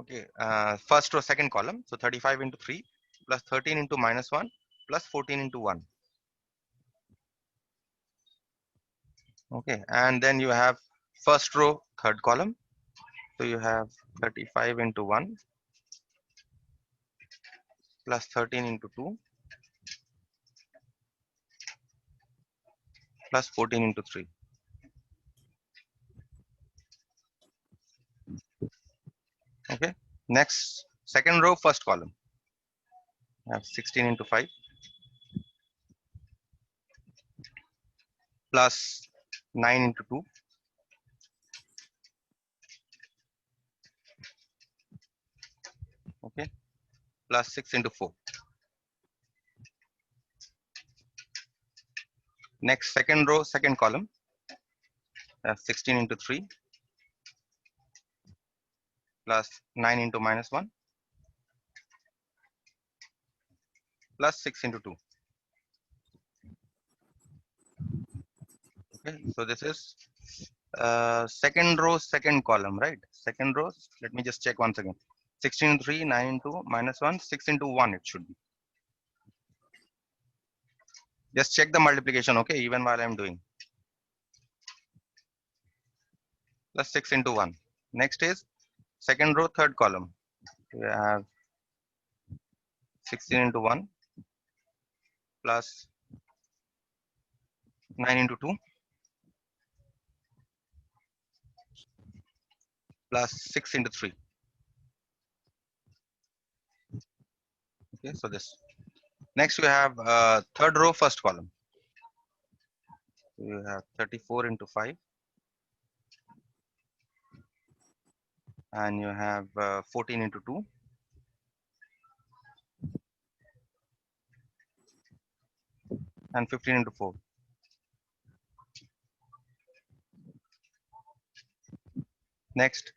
Okay, first row, second column. So 35 into 3 plus 13 into minus 1 plus 14 into 1. Okay, and then you have first row, third column. So you have 35 into 1 plus 13 into 2 plus 14 into 3. Okay, next, second row, first column. You have 16 into 5 plus 9 into 2 okay plus 6 into 4. Next, second row, second column. I have 16 into 3 plus 9 into minus 1 plus 6 into 2. Okay, so this is second row, second column, right? Second row, let me just check once again. 16 into 3, 9 into minus 1, 6 into 1 it should be. Just check the multiplication, okay, even while I'm doing. Plus 6 into 1. Next is second row, third column. We have 16 into 1 plus 9 into 2 plus 6 into 3. Okay, so this. Next, we have third row, first column. You have 34 into 5, and you have 14 into 2, and 15 into 4. Next,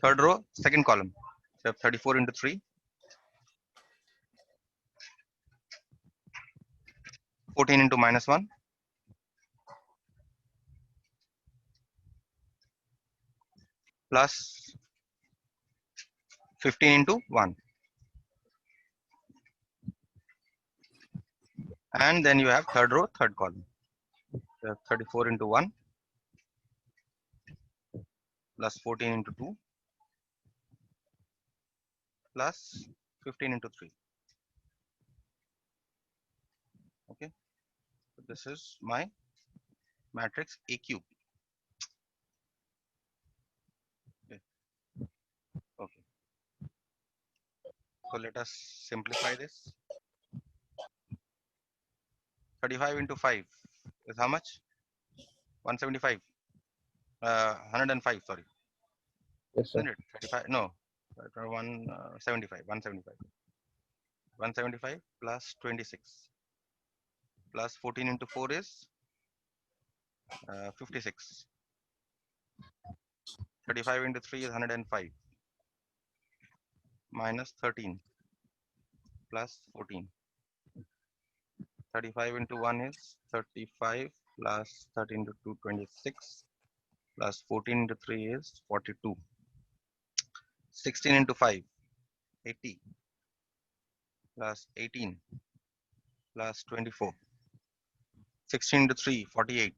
third row, second column. You have 34 into 3, 14 into minus 1, plus 15 into 1. And then you have third row, third column. You have 34 into 1, plus 14 into 2, plus 15 into 3. Okay, so this is my matrix A cube. Okay. Okay. So let us simplify this. 35 into 5 is how much? 175. 105, sorry. Yes, sir. Isn't it? 35? No. 175. 175. 175 plus 26 plus 14 into 4 is 56. 35 into 3 is 105 minus 13 plus 14. 35 into 1 is 35 plus 13 into 2, 26 plus 14 into 3 is 42. 16 into 5, 80 plus 18 plus 24. 16 into 3, 48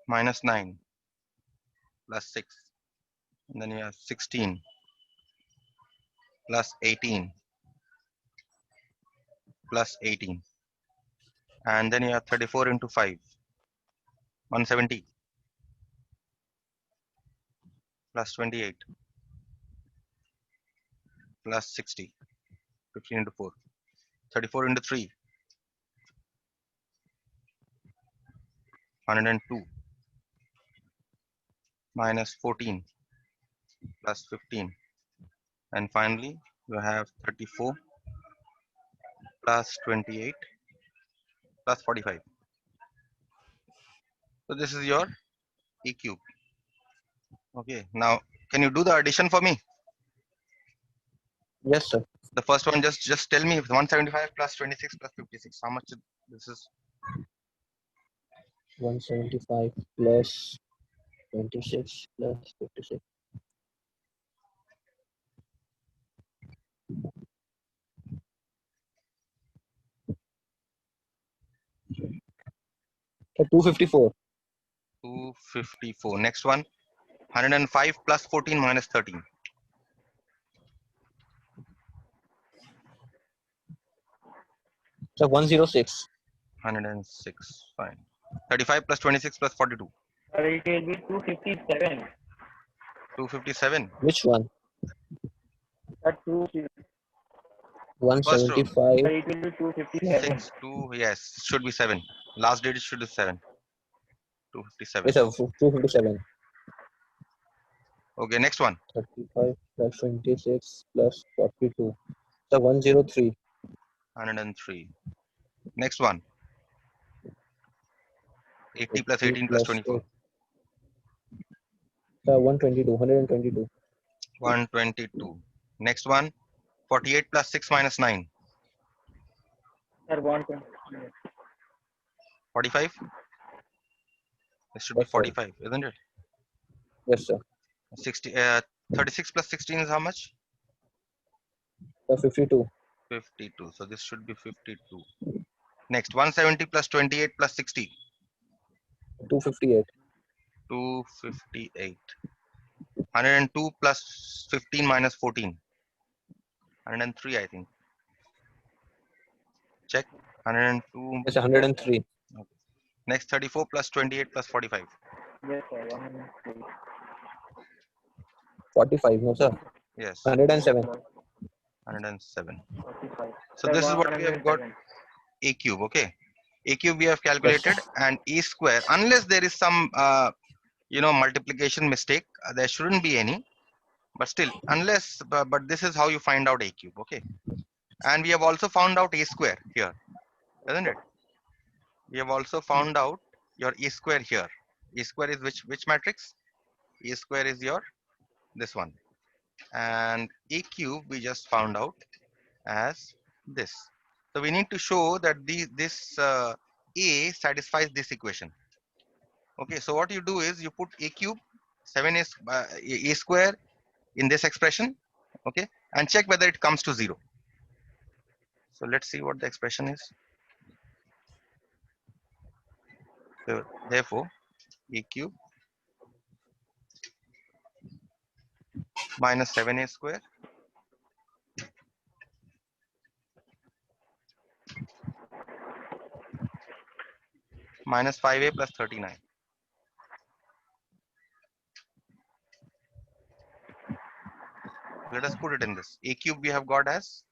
minus 9 plus 6. And then you have 16 plus 18 plus 18. And then you have 34 into 5, 170 plus 28 plus 60, 15 into 4. 34 into 3, 102 minus 14 plus 15. And finally, you have 34 plus 28 plus 45. So this is your E cube. Okay, now can you do the addition for me? Yes, sir. The first one, just tell me 175 plus 26 plus 56. How much this is? 175 plus 26 plus 56. 254. 254. Next one. 105 plus 14 minus 13. So 106. 106. Fine. 35 plus 26 plus 42. It will be 257. 257. Which one? That 2, First row. 175. it will be 257. 6, 2. Yes. Should be 7. Last digit should be 7. 257. Yes, sir. 257. Okay. Next one. 35 plus 26 plus 42. So 103. 103. Next one. 80 plus 80 18 plus 24. 8. So 122. 122. 122. Next one. 48 plus 6 minus 9. Sir, 120. 45. This should be Yes, sir. 45, isn't it? Yes, sir. 36 plus 16 is how much? So 52. 52. So this should be 52. Next, 170 plus 28 plus 60. 258. 258. 102 plus 15 minus 14. 103, I think. Check. 102. Yes, 103. Okay. Next, 34 plus 28 plus 45. Yes, sir. 103. 45. No, sir. Yes. 107. 107. 45. So Sir, this is what we have got. 107. A cube. Okay. A cube we have calculated, and A square. Unless there is some multiplication mistake, there shouldn't be any. But still, unless, but this is how you find out A cube. Okay. And we have also found out A square here, isn't it? We have also found out your A square here. A square is which matrix? A square is your this one. And A cube we just found out as this. So we need to show that this A satisfies this equation. Okay, so what you do is you put A cube, 7 is A square in this expression, okay, and check whether it comes to 0. So let's see what the expression is. So therefore, A cube minus 7A square minus 5A plus 39. Let us put it in this. A cube we have got as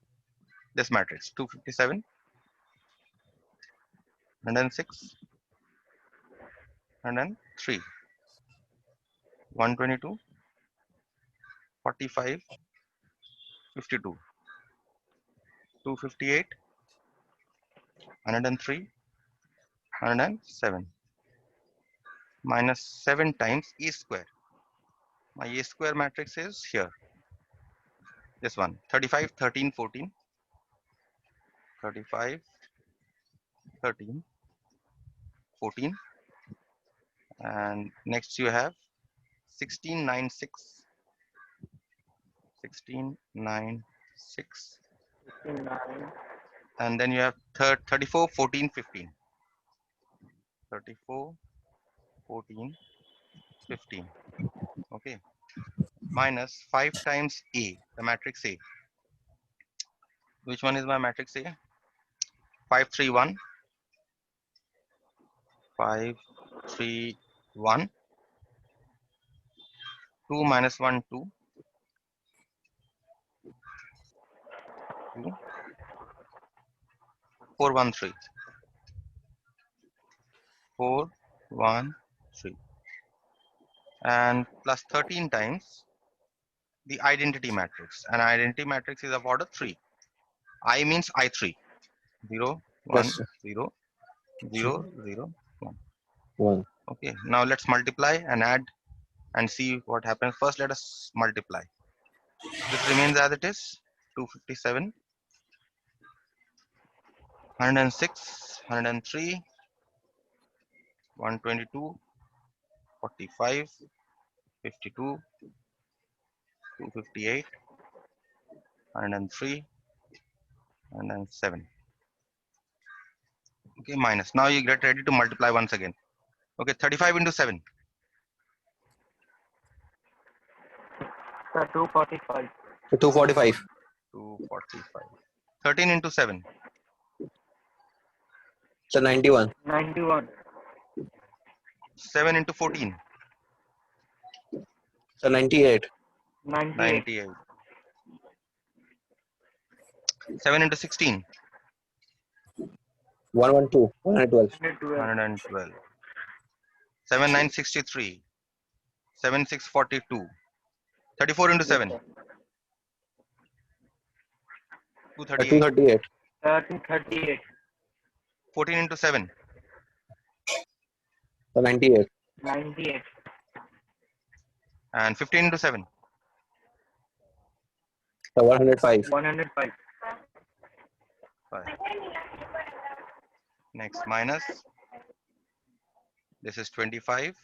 this matrix: 257, 106, 103, 122, 45, 52, 258, 103, 107, minus 7 times A square. My A square matrix is here. This one, 35, 13, 14, 35, 13, 14, and next you have 16, 9, 6, 16, 9, 6, 59. and then you have 34, 14, 15, 34, 14, 15, okay, minus 5 times A, the matrix A. Which one is my matrix A? 5, 3, 1, 5, 3, 1, 2 minus 1, 2, 2, 4, 1, 3, 4, 1, 3, and plus 13 times the identity matrix. And identity matrix is of order 3. I means I3. 0, 1, Yes, sir. 0, 0, 0, 1. 1. Okay, now let's multiply and add and see what happens. First, let us multiply. This remains as it is: 257, 106, 103, 122, 45, 52, 258, 103, 107. Okay, minus. Now you get ready to multiply once again. Okay, 35 into 7. Sir, 245. 245. 245. 13 into 7. So 91. 91. 7 into 14. So 98. 98. 98. 7 into 16. 112. 112. 112. 112. 7 9 63. 7 6 42. 34 into Yes, 7. sir. 238. 238. 238. 14 into 7. So 98. 98. And 15 into 7. So 105. 105. 5. Next, minus. This is 25.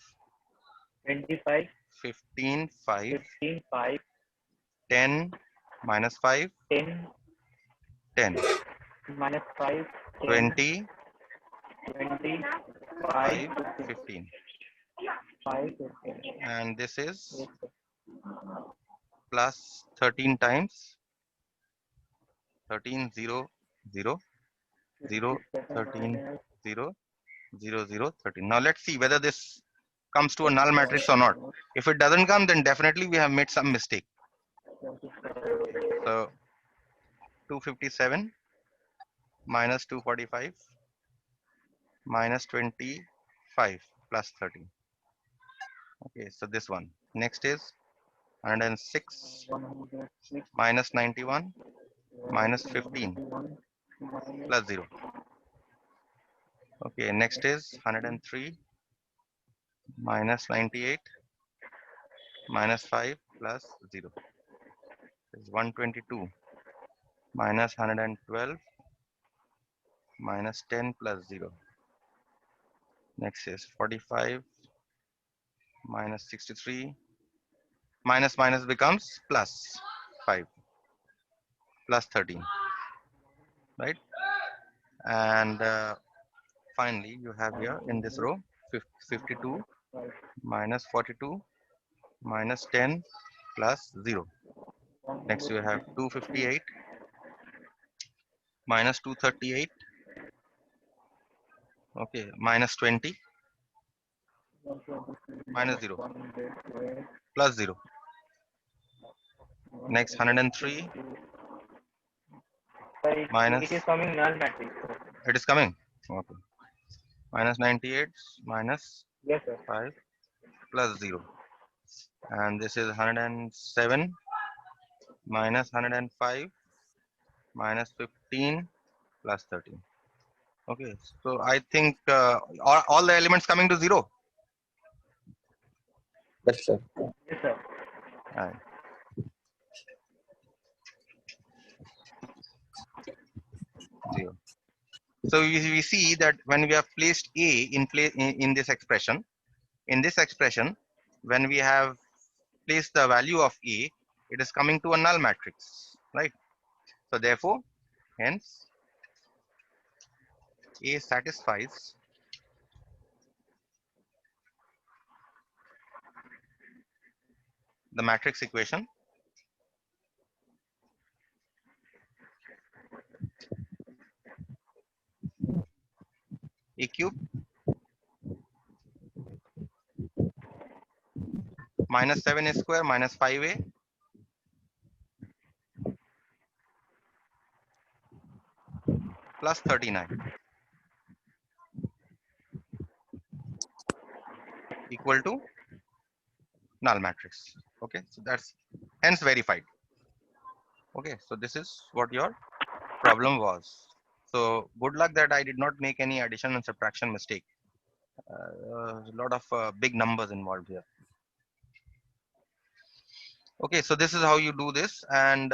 25. 15, 5. 15. 5. 10, minus 5. 10. 10. Minus 5. 10. 20, 20. 5. 5, 15. 15. 5. 15. And this is Yes, sir. plus 13 times 13, 0, 0, 0, 13, 0, 0, 0, 13. Now let's see whether this comes to a null matrix or not. If it doesn't come, then definitely we have made some mistake. So 257 minus 245 minus 25 plus 13. Okay, so this one. Next is 106 106. minus 91 minus 15 plus 0. Okay, next is 103 minus 98 minus 5 plus 0. Is 122 minus 112 minus 10 plus 0. Next is 45 minus 63 minus minus becomes plus 5 plus 13, right? And finally you have here in this row 52 minus 42 minus 10 plus 0. Next you have 258 minus 238, okay, minus 20 minus 0 plus 0. Next 103 Sir, minus, it is coming null matrix. Sir. it is coming, okay, minus 98 minus Yes, sir. 5 plus 0. And this is 107 minus 105 minus 15 plus 13. Okay, so I think all the elements coming to 0. Yes, sir. Yes, sir. Right. Zero. So we see that when we have placed A in this expression, when we have placed the value of A, it is coming to a null matrix, right? So therefore, hence A satisfies the matrix equation A cube minus 7A square minus 5A plus 39 equal to null matrix. Okay, so that's hence verified. Okay, so this is what your problem was. So good luck that I did not make any addition and subtraction mistake. A lot of big numbers involved here. Okay, so this is how you do this, and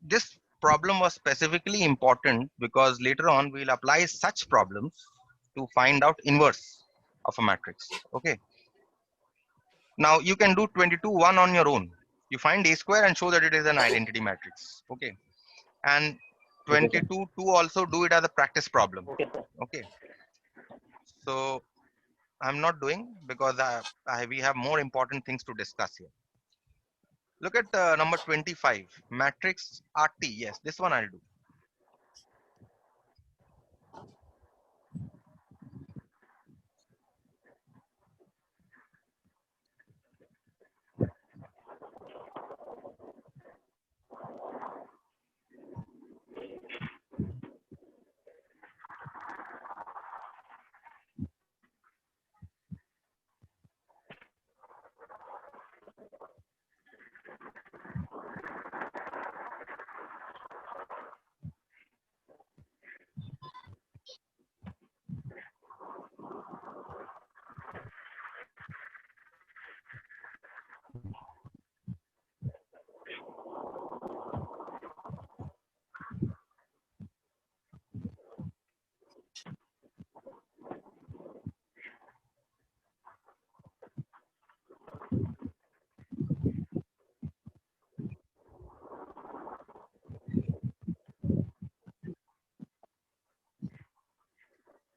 this problem was specifically important because later on we'll apply such problems to find out inverse of a matrix. Okay, now you can do 22(1) on your own. You find A square and show that it is an identity matrix. Okay, and Okay, sir. 22(2) also do it as a practice problem. Okay, sir. Okay, So I'm not doing because we have more important things to discuss here. Look at number 25, matrix RT. Yes, this one I'll do.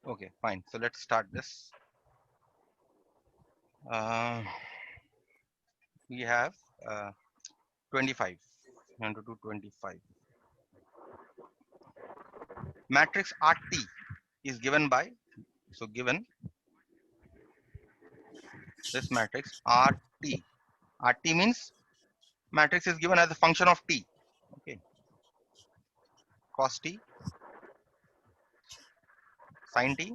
Okay, fine. So let's start this. Uh, we have 25. 25. Matrix RT is given by, so given this matrix RT. RT means matrix is given as a function of T. Okay. Cos T, sin T,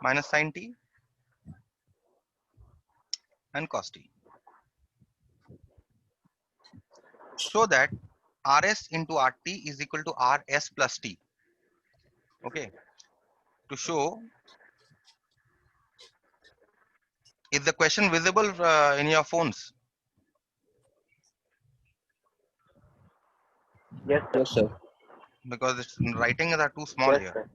minus sin T, and cos T. So that Rs into RT is equal to Rs plus T. Okay. To show, is the question visible in your phones? Yes, sir. Yes, sir. Because its writings are too small Yes, here. sir.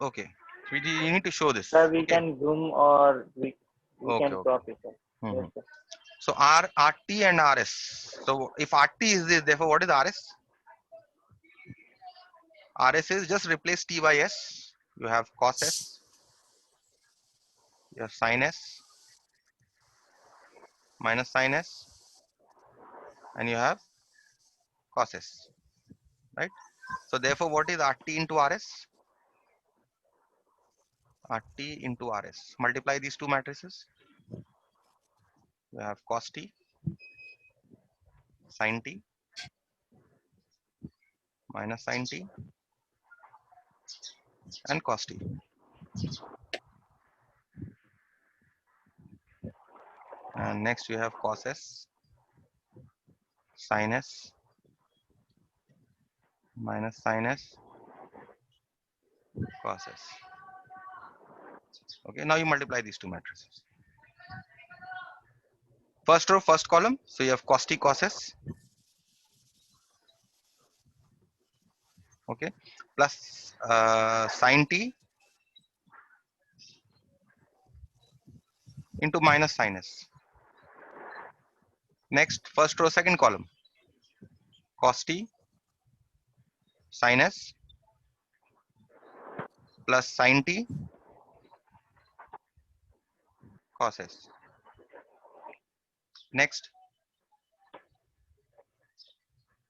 Okay. So you need to show this. Sir, we Okay. can zoom or we Okay. can Okay. crop it, sir. Yes, Mhm. sir. So RT and RS. So if RT is this, therefore what is RS? RS is just replace T by S. You have cos S, you have sin S, minus sin S, and you have cos S. Right? So therefore what is RT into RS? RT into RS. Multiply these two matrices. You have cos T, sin T, minus sin T, and cos T. And next you have cos S, sin S, minus sin S, cos S. Okay, now you multiply these two matrices. First row, first column. So you have cos T, cos S. Okay, plus sin T into minus sin S. Next, first row, second column. Cos T, sin S, plus sin T, cos S. Next,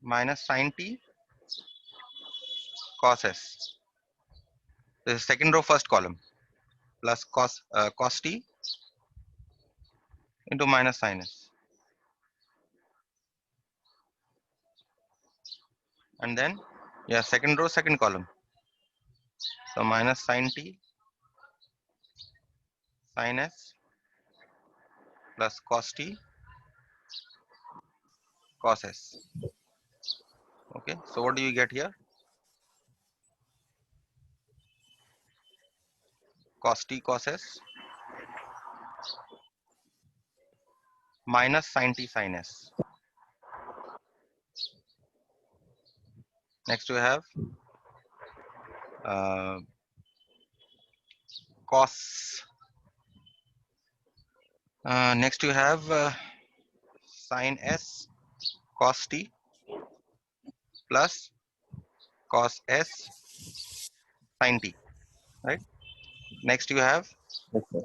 minus sin T, cos S. This is second row, first column, plus cos T into minus sin S. And then, yeah, second row, second column. So minus sin T, sin S, plus cos T, cos S. Okay, so what do you get here? Cos T, cos S, minus sin T, sin S. Next we have uh, cos. Next you have sin S, cos T, plus cos s sin t, right? Next you have Yes, sir.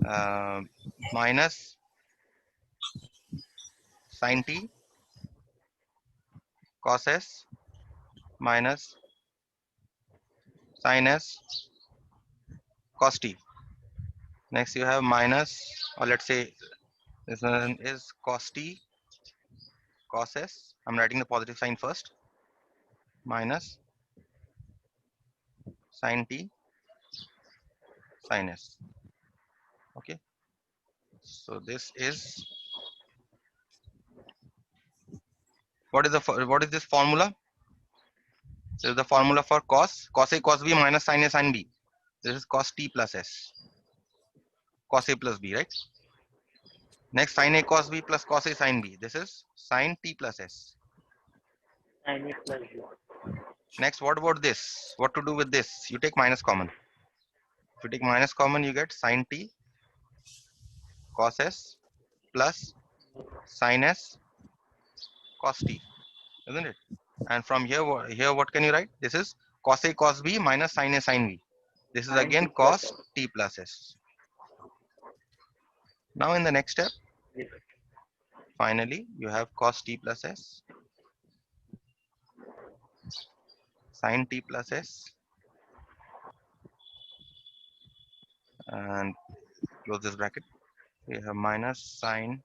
uh, minus sin t cos s minus sin s cos t. Next you have minus, or let's say this one is cos t cos s. I'm writing the positive sign first. Minus sin t sin s. Okay. So this is, what is this formula? This is the formula for cos a cos b minus sin a sin b. This is cos t plus s, cos a plus b, right? Next, sin a cos b plus cos a sin b. This is sin t plus s. and it plus b. Next, what about this? What to do with this? You take minus common. If you take minus common, you get sin t cos s plus sin s cos t, isn't it? And from here, here what can you write? This is cos a cos b minus sin a sin b. This is And again t plus cos s. t plus s. Now in the next step, Yes. finally, you have cos t plus s, sin t plus s, and close this bracket. We have minus sin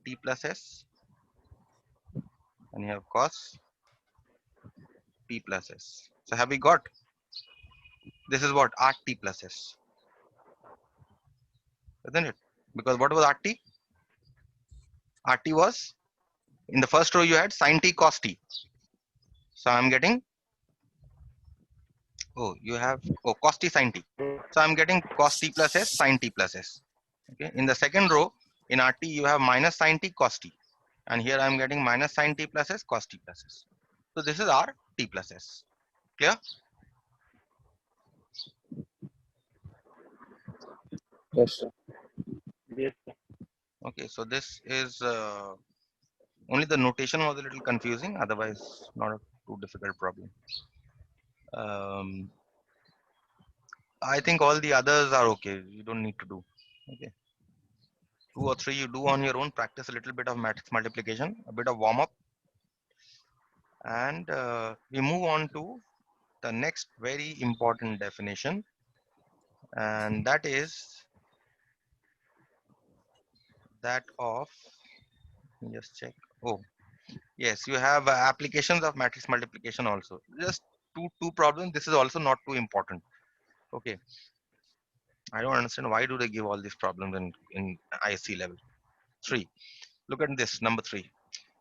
t plus s, and you have cos t plus s. So have we got, this is what rt plus s, isn't it? Because what was rt? Rt was, in the first row you had sin t cos t. So I'm getting, oh, you have, oh, cos t sin t. So I'm getting cos t plus s sin t plus s. Okay. In the second row, in rt you have minus sin t cos t, and here I'm getting minus sin t plus s cos t plus s. So this is our t plus s. Clear? Yes, sir. Yes. Okay. So this is only the notation was a little confusing. Otherwise, not a too difficult problem. Um, I think all the others are okay. You don't need to do. Okay. Two or three you do on your own. Practice a little bit of matrix multiplication, a bit of warm up, and we move on to the next very important definition, and that is that of, let me just check. Oh, yes, you have applications of matrix multiplication also. Just two problems. This is also not too important. Okay, I don't understand why do they give all these problems in IC level. Three. Look at this number three.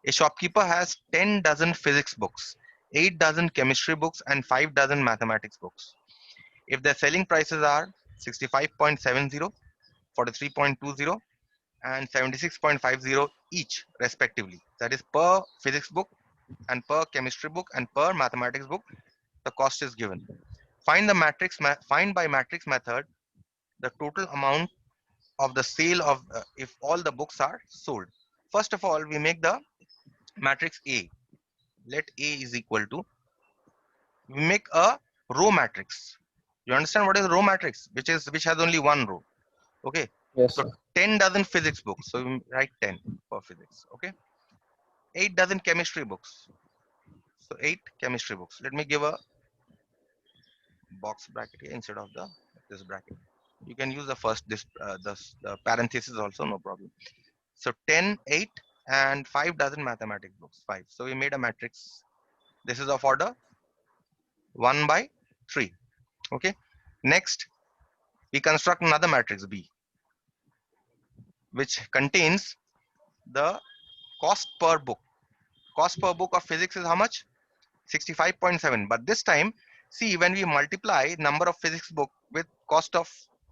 A shopkeeper has 10 dozen physics books, 8 dozen chemistry books, and 5 dozen mathematics books. If their selling prices are 65.70, 43.20, and 76.50 each, respectively, that is per physics book and per chemistry book and per mathematics book, the cost is given. Find by matrix method the total amount of the sale of if all the books are sold. First of all, we make the matrix A. Let A is equal to, we make a row matrix. You understand what is a row matrix? Which has only one row. Okay. Yes, So sir. 10 dozen physics books. So we write 10 for physics. Okay. 8 dozen chemistry books. So 8 chemistry books. Let me give a box bracket here instead of this bracket. You can use the first the parenthesis also, no problem. So 10, 8, and 5 dozen mathematics books. 5. So we made a matrix. This is of order 1 by 3. Okay. Next, we construct another matrix B, which contains the cost per book. Cost per book of physics is how much? 65.7. But this time, see, when we multiply number of physics book with cost of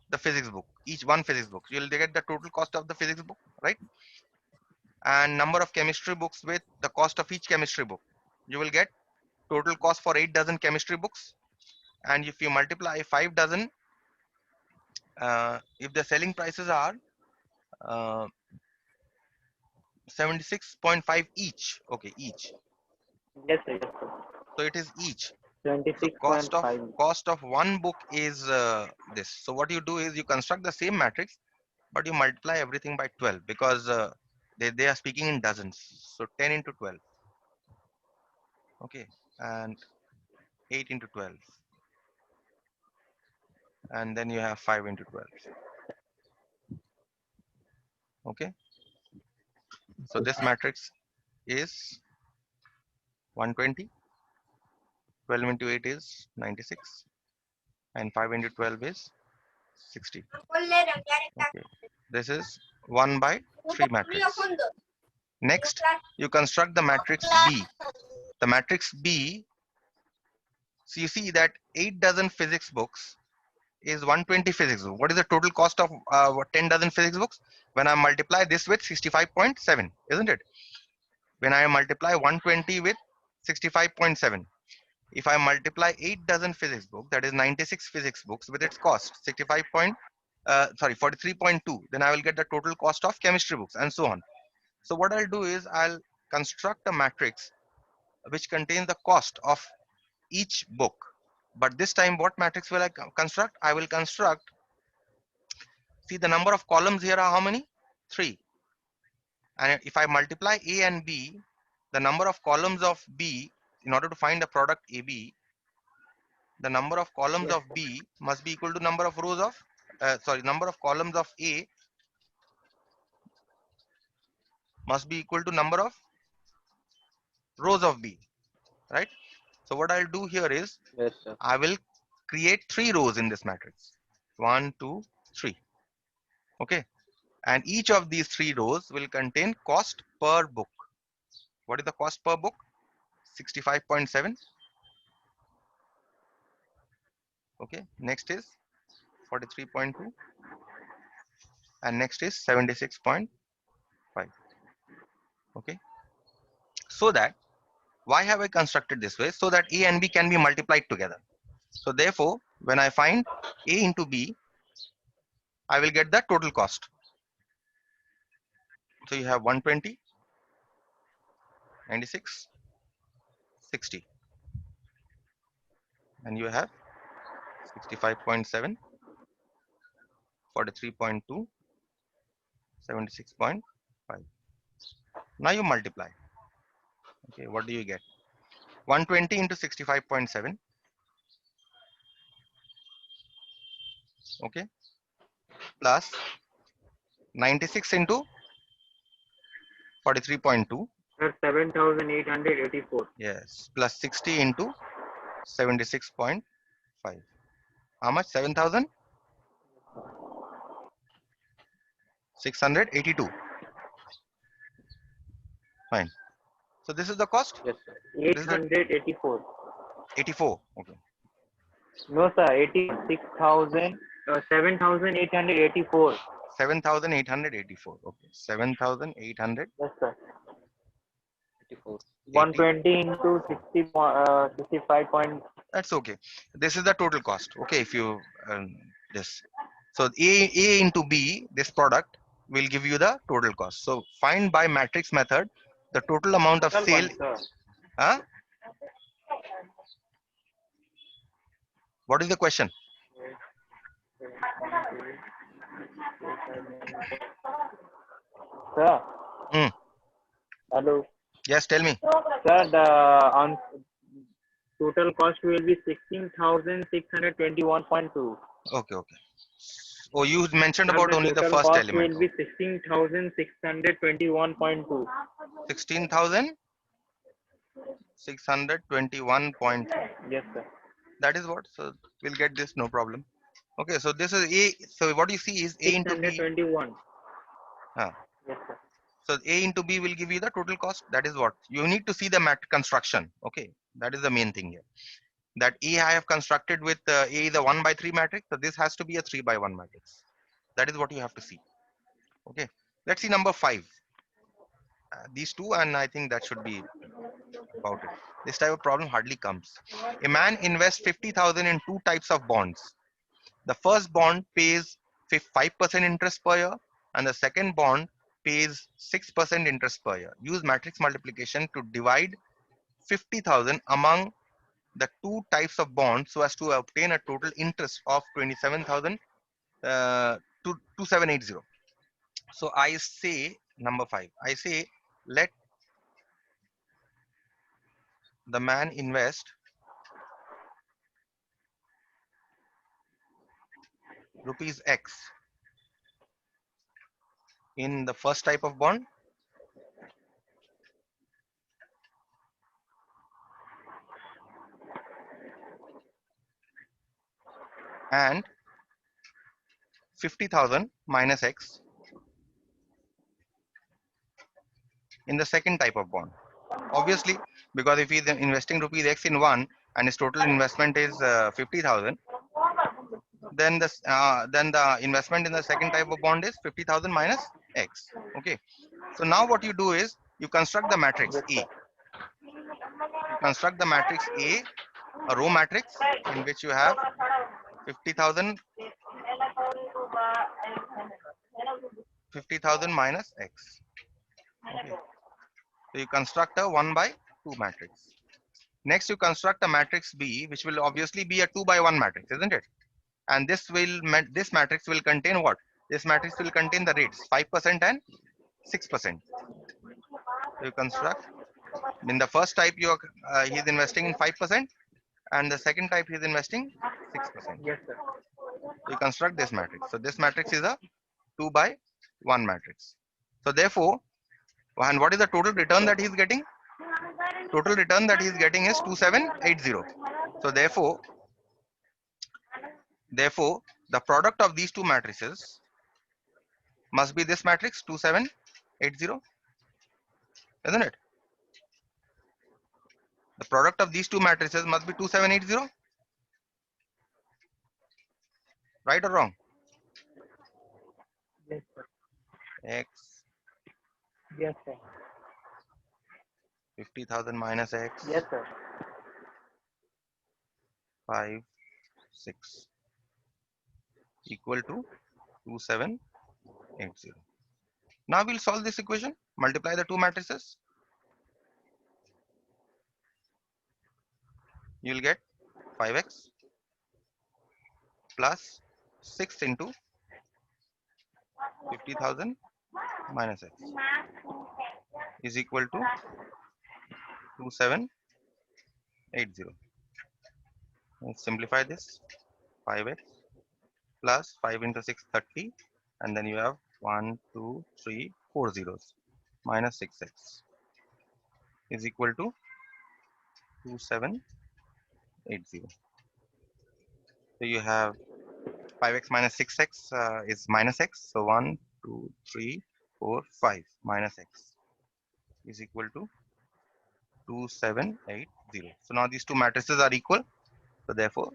the physics book, each one physics book, you'll get the total cost of the physics book, right? And number of chemistry books with the cost of each chemistry book, you will get total cost for 8 dozen chemistry books. And if you multiply 5 dozen, if the selling prices are uh, 76.5 each, okay, each, Yes, sir. Yes, sir. So it is each. So 26.5. cost of one book is this. So what you do is you construct the same matrix, but you multiply everything by 12 because they are speaking in dozens. So 10 into 12. Okay, and 8 into 12, and then you have 5 into 12. Okay, so this matrix is 120. 12 into 8 is 96, and 5 into 12 is 60. Okay, this is 1 by 3 matrix. Next, you construct the matrix B. The matrix B, so you see that 8 dozen physics books is 120 physics book. What is the total cost of 10 dozen physics books? When I multiply this with 65.7, isn't it? When I multiply 120 with 65.7, if I multiply 8 dozen physics books, that is 96 physics books with its cost 43.2, then I will get the total cost of chemistry books and so on. So what I'll do is I'll construct a matrix which contains the cost of each book. But this time what matrix will I construct? I will construct, see the number of columns here are how many? 3. And if I multiply A and B, the number of columns of B, in order to find the product AB, the number of columns Yes, of B must be equal to number of rows of, number of columns of A must be equal to number of rows of B, right? So what I'll do here is Yes, sir. I will create 3 rows in this matrix. 1, 2, 3. Okay. And each of these 3 rows will contain cost per book. What is the cost per book? 65.7. Okay. Next is 43.2. And next is 76.5. Okay. So that, why have I constructed this way? So that A and B can be multiplied together. So therefore, when I find A into B, I will get the total cost. So you have 120, 96, 60. And you have 65.7, 43.2, 76.5. Now you multiply. Okay, what do you get? 120 into 65.7. Okay, plus 96 into 43.2. sir. 7,884. Yes, plus 60 into 76.5. How much? 7,682. Fine. So this is the cost. Yes, sir. This is the 884. 84. Okay. No, sir. 86,000. 7,884. 7,884. Okay. 7,880. Yes, sir. 84. 120 into 65 point. That's okay. This is the total cost. Okay. If you this, so A into B, this product will give you the total cost. So find by matrix method the total amount of Total sale. one, sir. Huh? What is the question? Sir. Hmm. Hello. Yes. Tell me. Sir, the on total cost will be 16,621.2. Okay. Okay. Oh, you mentioned Sir, about the only the total first cost element. will be 16,621.2. 16,621.2. Yes, sir. That is what. So we'll get this, no problem. Okay. So this is A. So what you see is A into B. 621. Huh. Yes, sir. So A into B will give you the total cost. That is what you need to see the construction. Okay. That is the main thing here. That A I have constructed with A is a 1 by 3 matrix. So this has to be a 3 by 1 matrix. That is what you have to see. Okay. Let's see number 5. These two, and I think that should be about it. This type of problem hardly comes. A man invests 50,000 in 2 types of bonds. The first bond pays 5% interest per year, and the second bond pays 6% interest per year. Use matrix multiplication to divide 50,000 among the two types of bonds so as to obtain a total interest of 27,000 to 2780. So I say number 5. I say let the man invest rupees X in the first type of bond and 50,000 minus X in the second type of bond. Obviously, because if he's investing rupees X in one and his total investment is 50,000, then the investment in the second type of bond is 50,000 minus X. Okay. So now what you do is you construct the matrix Yes, A. sir. You construct the matrix A, a row matrix in which you have 50,000 minus X. Okay. So you construct a 1 by 2 matrix. Next, you construct a matrix B, which will obviously be a 2 by 1 matrix, isn't it? And this matrix will contain what? This matrix will contain the rates 5% and 6%. So you construct in the first type he's investing in 5%, and the second type he's investing 6%. Yes, sir. You construct this matrix. So this matrix is a 2 by 1 matrix. So therefore, and what is the total return that he's getting? Total return that he's getting is 2780. So therefore, the product of these two matrices must be this matrix 2780, isn't it? The product of these two matrices must be 2780, right or wrong? Yes, sir. X Yes, sir. 50,000 minus X Yes, sir. 5 6 equal to 2780. Now we'll solve this equation. Multiply the two matrices. You'll get 5x plus 6 into 50,000 minus x is equal to 2780. Let's simplify this. 5x plus 5 into 6 30, and then you have 1 2 3 4 zeros minus 6x is equal to 2780. So you have 5x minus 6x is minus x. So 1 2 3 4 5 minus x is equal to 2780. So now these two matrices are equal. So therefore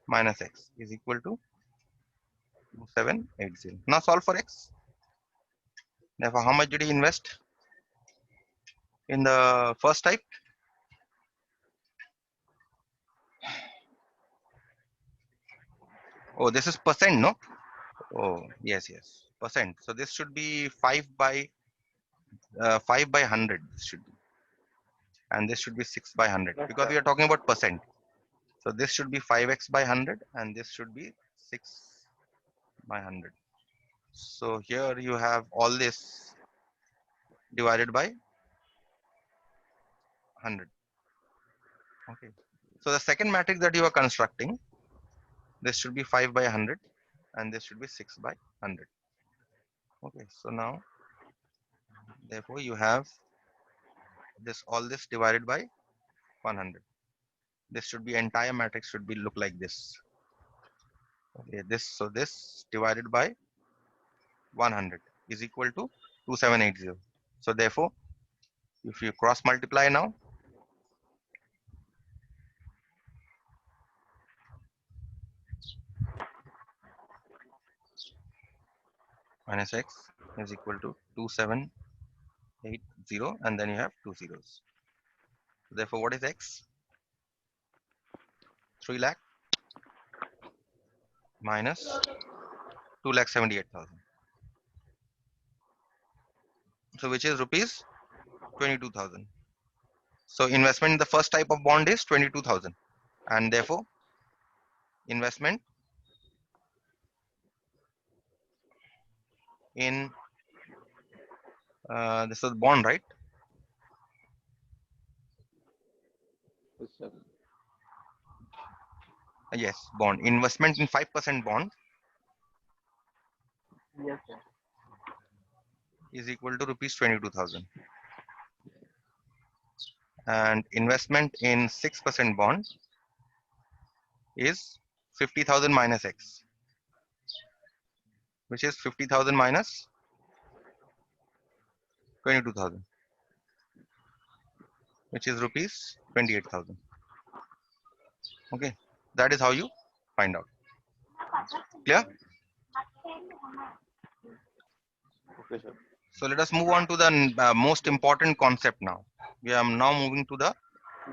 minus x is equal to 2780. Now solve for x. Therefore, how much did he invest in the first type? Oh, this is percent, no? Oh, yes, yes, percent. So this should be 5 by 100. This should be, and this should be 6 by 100 Yes, because sir. we are talking about percent. So this should be 5x by 100, and this should be 6 by 100. So here you have all this divided by 100. Okay. So the second matrix that you are constructing, this should be 5 by 100, and this should be 6 by 100. Okay. So now, therefore, you have this all this divided by 100. This should be entire matrix should be look like this. Okay. This divided by 100 is equal to 2780. So therefore, if you cross multiply now, minus x is equal to 2780, and then you have two zeros. So therefore, what is x? 3 lakh minus 2,78,000. So which is rupees 22,000. So investment in the first type of bond is 22,000, and therefore investment in this is bond, right? Yes, sir. Yes, bond. Investment in 5% bond Yes, sir. is equal to rupees 22,000, and investment in 6% bond is 50,000 minus X, which is 50,000 minus 22,000, which is rupees 28,000. Okay, that is how you find out. Clear? Okay, sir. So let us move on to the most important concept now. We are now moving to the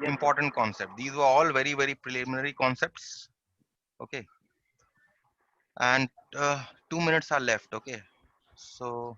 Yes, important concept. These were all very, very preliminary concepts. Okay. And 2 minutes are left. Okay. So